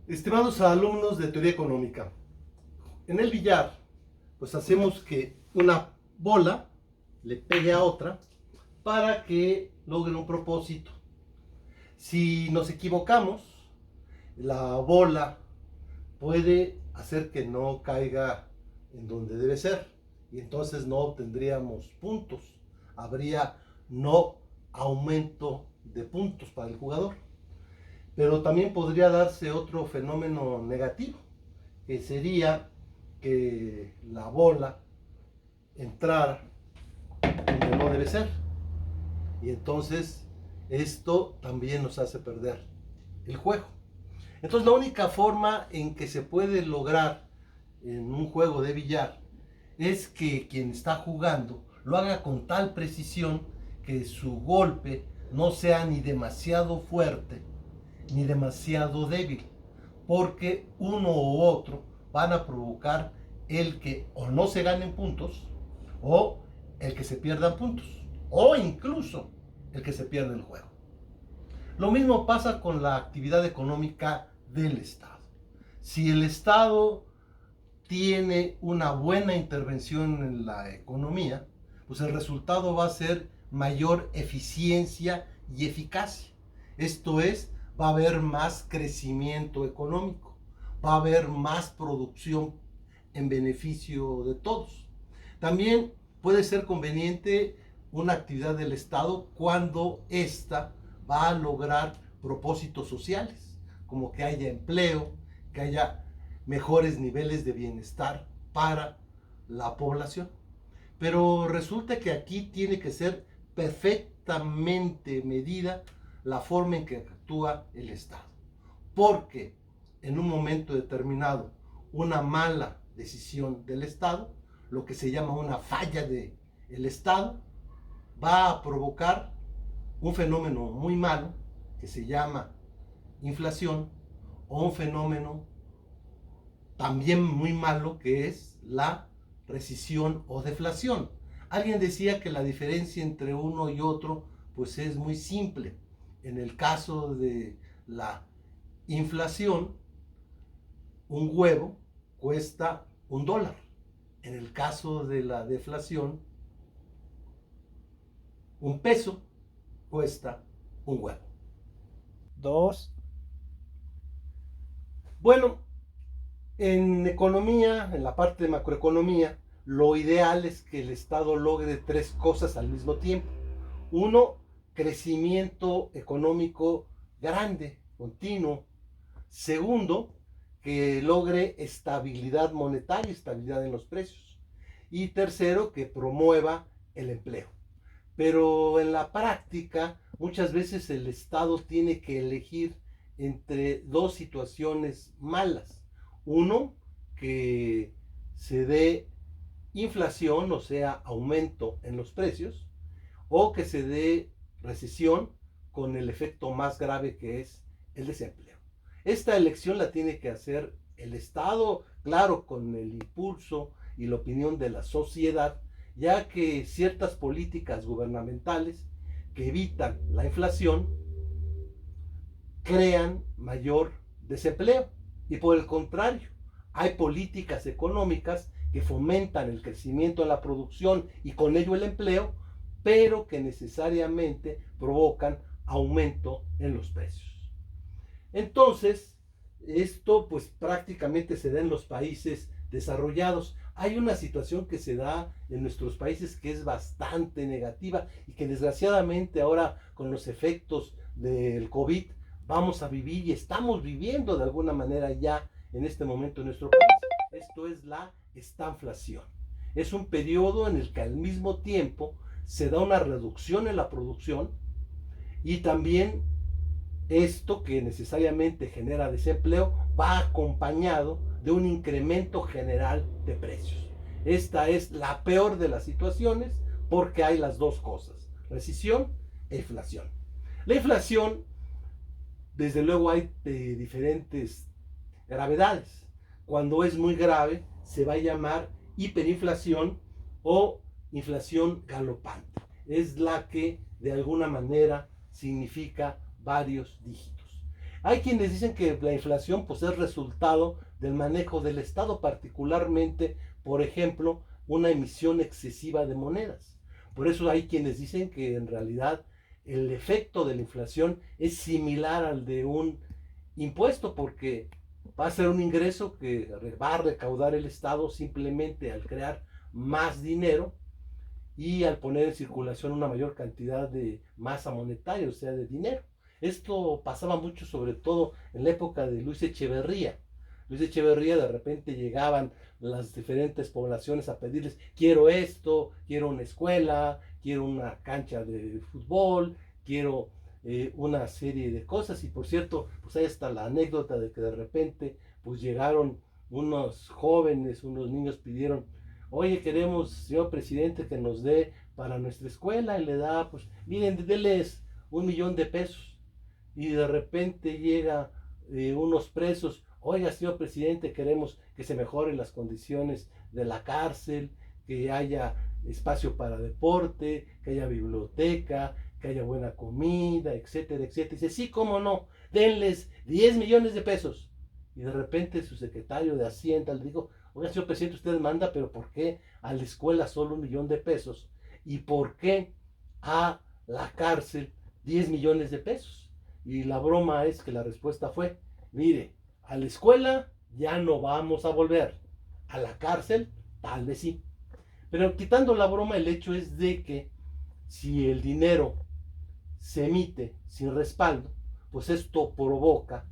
Estimados alumnos de teoría económica, en el billar, pues hacemos que una bola le pegue a otra para que logre un propósito. Si nos equivocamos, la bola puede hacer que no caiga en donde debe ser y entonces no obtendríamos puntos. Habría no aumento de puntos para el jugador. Pero también podría darse otro fenómeno negativo, que sería que la bola entrara donde no debe ser. Y entonces esto también nos hace perder el juego. Entonces la única forma en que se puede lograr en un juego de billar es que quien está jugando lo haga con tal precisión que su golpe no sea ni demasiado fuerte ni demasiado débil, porque uno u otro van a provocar el que o no se ganen puntos o el que se pierdan puntos o incluso el que se pierda el juego. Lo mismo pasa con la actividad económica del Estado. Si el Estado tiene una buena intervención en la economía, pues el resultado va a ser mayor eficiencia y eficacia. Esto es, va a haber más crecimiento económico, va a haber más producción en beneficio de todos. También puede ser conveniente una actividad del Estado cuando ésta va a lograr propósitos sociales, como que haya empleo, que haya mejores niveles de bienestar para la población. Pero resulta que aquí tiene que ser perfectamente medida la forma en que actúa el Estado. Porque en un momento determinado, una mala decisión del Estado, lo que se llama una falla del Estado, va a provocar un fenómeno muy malo que se llama inflación o un fenómeno también muy malo que es la recesión o deflación. Alguien decía que la diferencia entre uno y otro pues es muy simple. En el caso de la inflación, un huevo cuesta $1. En el caso de la deflación, un peso cuesta un huevo. Dos. Bueno, en economía, en la parte de macroeconomía, lo ideal es que el Estado logre tres cosas al mismo tiempo. Uno, crecimiento económico grande, continuo. Segundo, que logre estabilidad monetaria, estabilidad en los precios. Y tercero, que promueva el empleo. Pero en la práctica, muchas veces el Estado tiene que elegir entre dos situaciones malas. Uno, que se dé inflación, o sea, aumento en los precios, o que se dé recesión con el efecto más grave que es el desempleo. Esta elección la tiene que hacer el Estado, claro, con el impulso y la opinión de la sociedad, ya que ciertas políticas gubernamentales que evitan la inflación crean mayor desempleo y por el contrario, hay políticas económicas que fomentan el crecimiento de la producción y con ello el empleo, pero que necesariamente provocan aumento en los precios. Entonces, esto pues prácticamente se da en los países desarrollados. Hay una situación que se da en nuestros países que es bastante negativa y que desgraciadamente ahora con los efectos del COVID vamos a vivir y estamos viviendo de alguna manera ya en este momento en nuestro país. Esto es la estanflación. Es un periodo en el que al mismo tiempo se da una reducción en la producción y también esto que necesariamente genera desempleo va acompañado de un incremento general de precios. Esta es la peor de las situaciones porque hay las dos cosas, recesión e inflación. La inflación, desde luego, hay de diferentes gravedades. Cuando es muy grave, se va a llamar hiperinflación o inflación galopante. Es la que de alguna manera significa varios dígitos. Hay quienes dicen que la inflación pues es resultado del manejo del Estado, particularmente, por ejemplo, una emisión excesiva de monedas. Por eso hay quienes dicen que en realidad el efecto de la inflación es similar al de un impuesto, porque va a ser un ingreso que va a recaudar el Estado simplemente al crear más dinero y al poner en circulación una mayor cantidad de masa monetaria, o sea, de dinero. Esto pasaba mucho, sobre todo en la época de Luis Echeverría. Luis Echeverría, de repente llegaban las diferentes poblaciones a pedirles: quiero esto, quiero una escuela, quiero una cancha de fútbol, quiero una serie de cosas. Y por cierto, pues ahí está la anécdota de que de repente pues llegaron unos jóvenes, unos niños, pidieron: oye, queremos, señor presidente, que nos dé para nuestra escuela. Y le da, pues, miren, denles 1 millón de pesos. Y de repente llega unos presos: oiga, señor presidente, queremos que se mejoren las condiciones de la cárcel, que haya espacio para deporte, que haya biblioteca, que haya buena comida, etcétera, etcétera. Y dice: sí, cómo no, denles 10 millones de pesos. Y de repente su secretario de Hacienda le dijo: oiga, señor presidente, usted manda, pero ¿por qué a la escuela solo 1 millón de pesos? ¿Y por qué a la cárcel 10 millones de pesos? Y la broma es que la respuesta fue: mire, a la escuela ya no vamos a volver, a la cárcel tal vez sí. Pero quitando la broma, el hecho es de que si el dinero se emite sin respaldo, pues esto provoca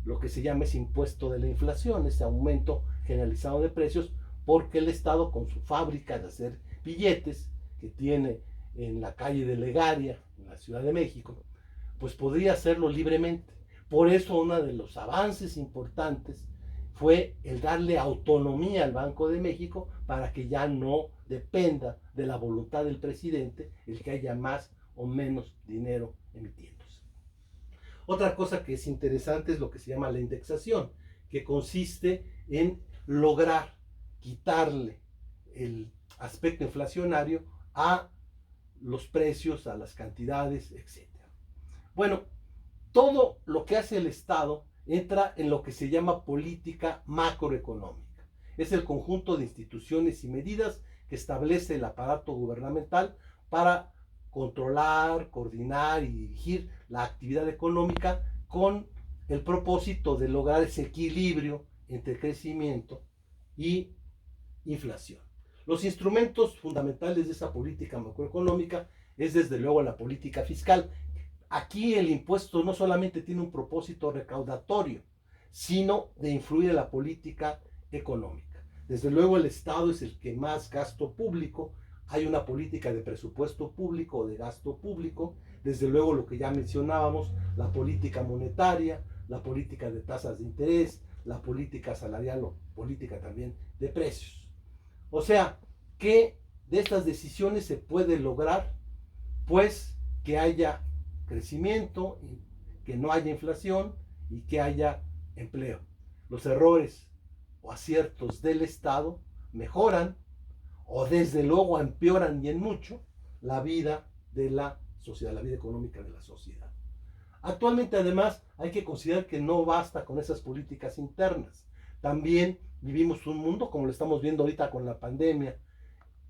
lo que se llama ese impuesto de la inflación, ese aumento generalizado de precios, porque el Estado, con su fábrica de hacer billetes que tiene en la calle de Legaria, en la Ciudad de México, pues podría hacerlo libremente. Por eso uno de los avances importantes fue el darle autonomía al Banco de México para que ya no dependa de la voluntad del presidente el que haya más o menos dinero emitiéndose. Otra cosa que es interesante es lo que se llama la indexación, que consiste en lograr quitarle el aspecto inflacionario a los precios, a las cantidades, etc. Bueno, todo lo que hace el Estado entra en lo que se llama política macroeconómica. Es el conjunto de instituciones y medidas que establece el aparato gubernamental para controlar, coordinar y dirigir la actividad económica con el propósito de lograr ese equilibrio entre crecimiento y inflación. Los instrumentos fundamentales de esa política macroeconómica es desde luego la política fiscal. Aquí el impuesto no solamente tiene un propósito recaudatorio, sino de influir en la política económica. Desde luego el Estado es el que más gasto público, hay una política de presupuesto público o de gasto público, desde luego lo que ya mencionábamos, la política monetaria, la política de tasas de interés, la política salarial o política también de precios. O sea, que de estas decisiones se puede lograr, pues, que haya crecimiento, que no haya inflación y que haya empleo. Los errores o aciertos del Estado mejoran o desde luego empeoran y en mucho la vida de la sociedad, la vida económica de la sociedad. Actualmente además hay que considerar que no basta con esas políticas internas. También vivimos un mundo, como lo estamos viendo ahorita con la pandemia,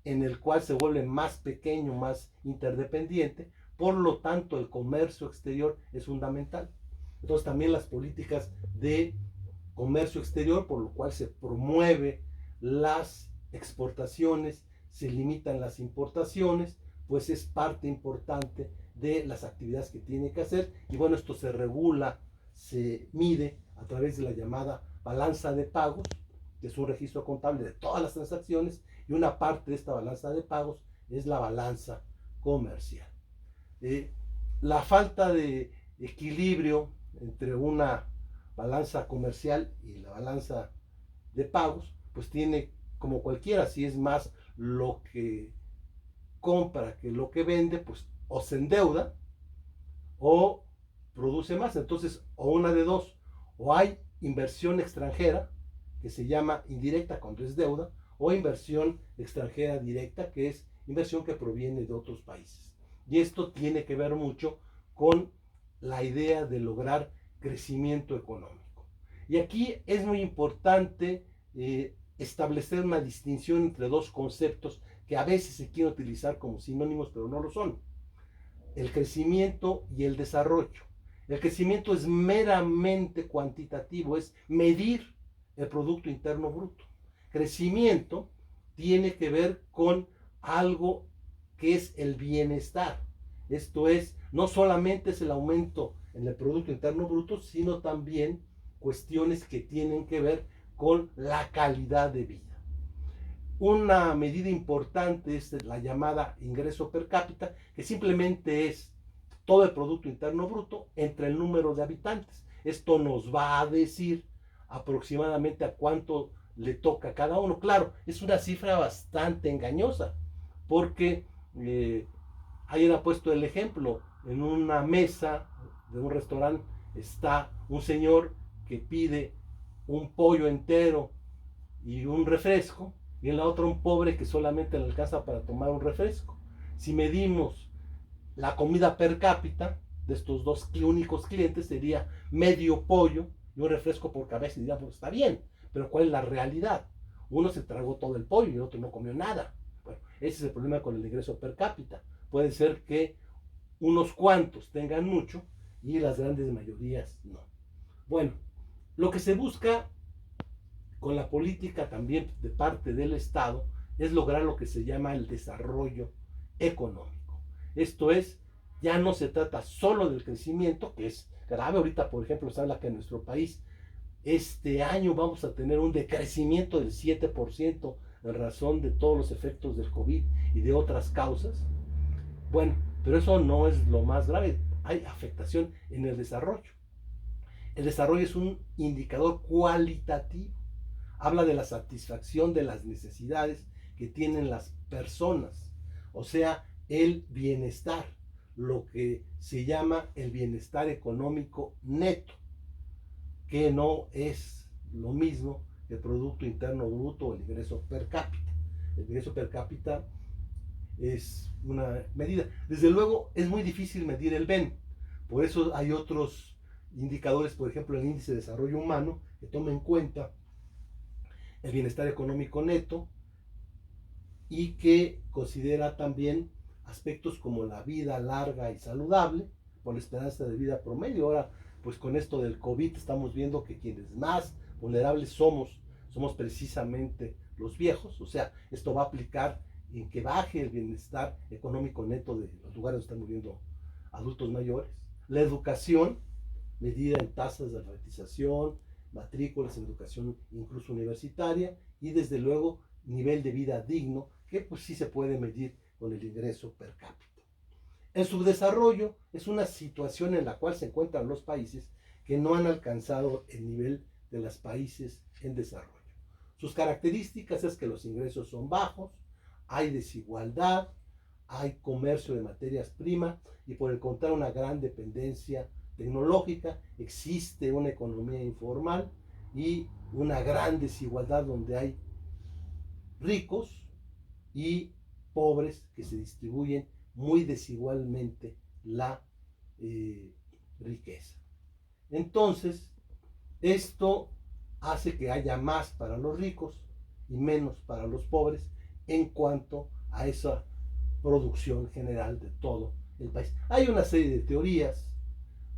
en el cual se vuelve más pequeño, más interdependiente. Por lo tanto, el comercio exterior es fundamental. Entonces también las políticas de comercio exterior, por lo cual se promueve las exportaciones, se limitan las importaciones, pues es parte importante de las actividades que tiene que hacer. Y bueno, esto se regula, se mide a través de la llamada balanza de pagos, que es un registro contable de todas las transacciones, y una parte de esta balanza de pagos es la balanza comercial. La falta de equilibrio entre una balanza comercial y la balanza de pagos, pues tiene, como cualquiera, si es más lo que compra que lo que vende, pues o se endeuda o produce más. Entonces, o una de dos: o hay inversión extranjera, que se llama indirecta cuando es deuda, o inversión extranjera directa, que es inversión que proviene de otros países. Y esto tiene que ver mucho con la idea de lograr crecimiento económico. Y aquí es muy importante establecer una distinción entre dos conceptos que a veces se quieren utilizar como sinónimos, pero no lo son: el crecimiento y el desarrollo. El crecimiento es meramente cuantitativo, es medir el Producto Interno Bruto. Crecimiento tiene que ver con algo que es el bienestar. Esto es, no solamente es el aumento en el Producto Interno Bruto, sino también cuestiones que tienen que ver con la calidad de vida. Una medida importante es la llamada ingreso per cápita, que simplemente es todo el Producto Interno Bruto entre el número de habitantes. Esto nos va a decir aproximadamente a cuánto le toca a cada uno. Claro, es una cifra bastante engañosa, porque ayer ha puesto el ejemplo: en una mesa de un restaurante está un señor que pide un pollo entero y un refresco, y en la otra un pobre que solamente le alcanza para tomar un refresco. Si medimos la comida per cápita de estos dos únicos clientes, sería medio pollo y un refresco por cabeza, y diríamos, pues está bien, pero ¿cuál es la realidad? Uno se tragó todo el pollo y el otro no comió nada. Bueno, ese es el problema con el ingreso per cápita. Puede ser que unos cuantos tengan mucho y las grandes mayorías no. Bueno, lo que se busca con la política también de parte del Estado es lograr lo que se llama el desarrollo económico. Esto es, ya no se trata solo del crecimiento, que es grave. Ahorita, por ejemplo, se habla que en nuestro país este año vamos a tener un decrecimiento del 7% en razón de todos los efectos del COVID y de otras causas. Bueno, pero eso no es lo más grave. Hay afectación en el desarrollo. El desarrollo es un indicador cualitativo. Habla de la satisfacción de las necesidades que tienen las personas, o sea, el bienestar, lo que se llama el bienestar económico neto, que no es lo mismo que el Producto Interno Bruto o el ingreso per cápita. El ingreso per cápita es una medida. Desde luego es muy difícil medir el BEN, por eso hay otros indicadores, por ejemplo el índice de desarrollo humano, que toma en cuenta el bienestar económico neto y que considera también aspectos como la vida larga y saludable por la esperanza de vida promedio. Ahora, pues con esto del COVID estamos viendo que quienes más vulnerables somos precisamente los viejos. O sea, esto va a aplicar en que baje el bienestar económico neto de los lugares donde están muriendo adultos mayores. La educación, medida en tasas de alfabetización, matrículas en educación incluso universitaria, y desde luego nivel de vida digno, que pues sí se puede medir con el ingreso per cápita. El subdesarrollo es una situación en la cual se encuentran los países que no han alcanzado el nivel de los países en desarrollo. Sus características es que los ingresos son bajos, hay desigualdad, hay comercio de materias primas y por el contrario una gran dependencia tecnológica, existe una economía informal y una gran desigualdad donde hay ricos y pobres que se distribuyen muy desigualmente la riqueza. Entonces, esto hace que haya más para los ricos y menos para los pobres en cuanto a esa producción general de todo el país. Hay una serie de teorías,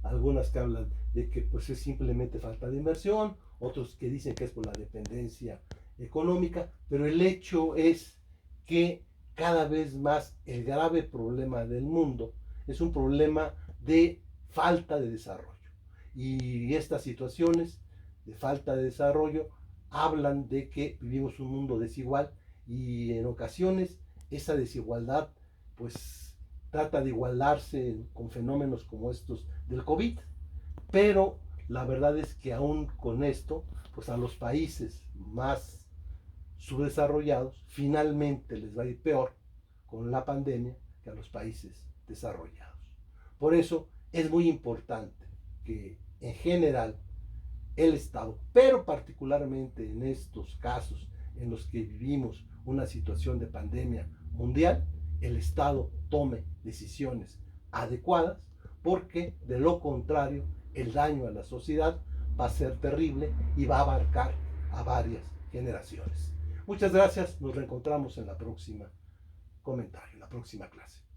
algunas que hablan de que pues es simplemente falta de inversión, otros que dicen que es por la dependencia económica, pero el hecho es que cada vez más el grave problema del mundo es un problema de falta de desarrollo. Y estas situaciones de falta de desarrollo hablan de que vivimos un mundo desigual y en ocasiones esa desigualdad pues trata de igualarse con fenómenos como estos del COVID, pero la verdad es que aún con esto, pues a los países más subdesarrollados finalmente les va a ir peor con la pandemia que a los países desarrollados. Por eso es muy importante que en general el Estado, pero particularmente en estos casos en los que vivimos una situación de pandemia mundial, el Estado tome decisiones adecuadas, porque de lo contrario el daño a la sociedad va a ser terrible y va a abarcar a varias generaciones. Muchas gracias, nos reencontramos en la próxima comentario, en la próxima clase.